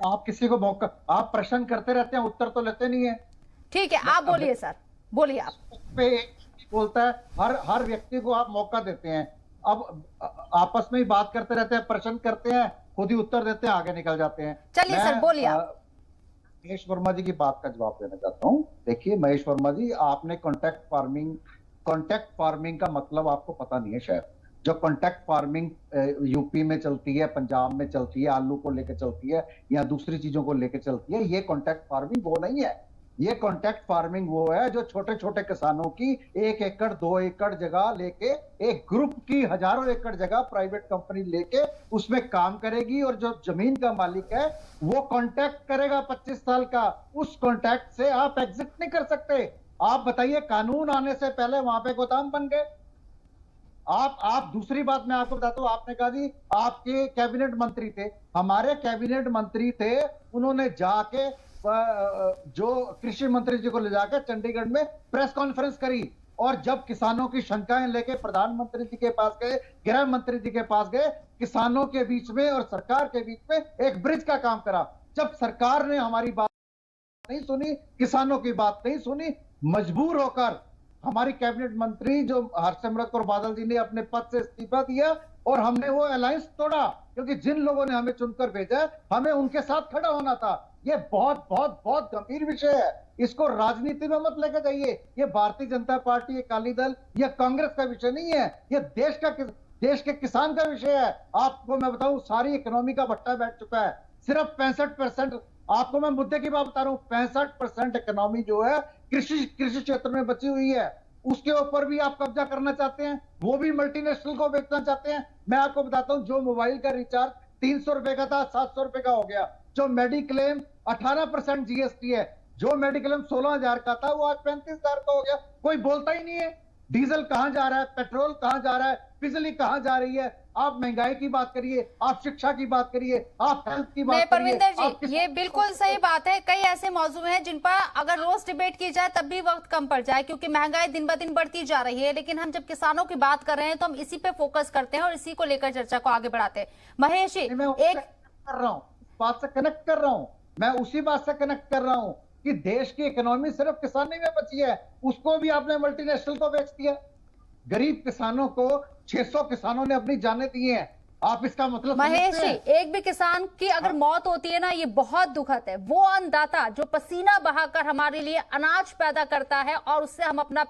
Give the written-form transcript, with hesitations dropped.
आप किसी को मौका, आप प्रश्न करते रहते हैं, उत्तर तो लेते नहीं है। ठीक है, आप बोलिए सर, बोलिए आप। पे एक बोलता है, हर व्यक्ति को आप मौका देते हैं। अब आपस में ही बात करते रहते हैं, प्रश्न करते हैं, खुद ही उत्तर देते हैं, आगे निकल जाते हैं। चलिए सर, बोलिए आप। महेश वर्मा जी की बात का जवाब देना चाहता हूं। देखिए महेश वर्मा जी, आपने कॉन्टैक्ट फार्मिंग का मतलब आपको पता नहीं है शायद। जो कॉन्टैक्ट फार्मिंग यूपी में चलती है, पंजाब में चलती है, आलू को लेकर चलती है या दूसरी चीजों को लेकर चलती है, ये कॉन्टैक्ट फार्मिंग वो नहीं है। ये कॉन्टैक्ट फार्मिंग वो है जो छोटे छोटे किसानों की 1 एकड़ 2 एकड़ जगह लेके, एक ग्रुप की हजारों एकड़ जगह प्राइवेट कंपनी लेके उसमें काम करेगी, और जो जमीन का मालिक है वो कॉन्टैक्ट करेगा 25 साल का। उस कॉन्टैक्ट से आप एग्जिट नहीं कर सकते। आप बताइए, कानून आने से पहले वहां पे गोदाम बन गए। आप दूसरी बात मैं आपको बताता हूं, आपने कहा जी आपके कैबिनेट मंत्री थे, हमारे कैबिनेट मंत्री थे, उन्होंने जाके जो कृषि मंत्री जी को ले जाकर चंडीगढ़ में प्रेस कॉन्फ्रेंस करी, और जब किसानों की शंकाएं लेके प्रधानमंत्री जी के पास गए, गृह मंत्री जी के पास गए, किसानों के बीच में और सरकार के बीच में एक ब्रिज का काम करा। जब सरकार ने हमारी बात नहीं सुनी, किसानों की बात नहीं सुनी, मजबूर होकर हमारी कैबिनेट मंत्री जो हरसिमरत कौर बादल जी ने अपने पद से इस्तीफा दिया, और हमने वो अलायंस तोड़ा, क्योंकि जिन लोगों ने हमें चुनकर भेजा, हमें उनके साथ खड़ा होना था। ये बहुत बहुत बहुत गंभीर विषय है, इसको राजनीति में मत लेकर जाइए। ये भारतीय जनता पार्टी, अकाली दल या कांग्रेस का विषय नहीं है, ये देश के किसान का विषय है। आपको मैं बताऊं, सारी इकोनॉमी का भट्टा बैठ चुका है। सिर्फ 65%, आपको मैं मुद्दे की बात बता रहा हूं, 65% इकोनॉमी जो है कृषि क्षेत्र में बची हुई है, उसके ऊपर भी आप कब्जा करना चाहते हैं, वो भी मल्टीनेशनल को बेचना चाहते हैं। मैं आपको बताता हूं, जो मोबाइल का रिचार्ज 300 रुपए का था, 700 रुपए का हो गया। जो मेडिक्लेम 18% जीएसटी है, जो मेडिक्लेम 16,000 का था, वो आज 35,000 का हो गया। कोई बोलता ही नहीं है। डीजल कहां जा रहा है, पेट्रोल कहां जा रहा है, बिजली कहां जा रही है। आप महंगाई की बात करिए, आप शिक्षा की बात करिए, आप हेल्थ की बात नहीं करिए। परविंदर जी, ये बिल्कुल सही बात है। कई ऐसे मौजूद हैं जिन पर अगर रोज डिबेट की जाए तब भी वक्त कम पड़ जाए, क्योंकि महंगाई दिन ब दिन बढ़ती जा रही है। लेकिन हम जब किसानों की बात कर रहे हैं तो हम इसी पे फोकस करते हैं और इसी को लेकर चर्चा को आगे बढ़ाते हैं। महेश जी, मैं एक कर रहा हूं, बात से कनेक्ट कर रहा हूं, मैं उसी बात से कनेक्ट कर रहा हूं कि देश की इकोनॉमी सिर्फ किसानी में बची है, उसको भी आपने मल्टीनेशनल को बेच दिया। गरीब किसानों को 600 किसानों ने अपनी जानें दी हैं। आप इसका मतलब महेश जी, समझते हैं? एक भी किसान की अगर मौत होती है ना, ये बहुत दुखद है। वो अन्नदाता जो पसीना बहाकर हमारे लिए अनाज पैदा करता है और उससे हम अपना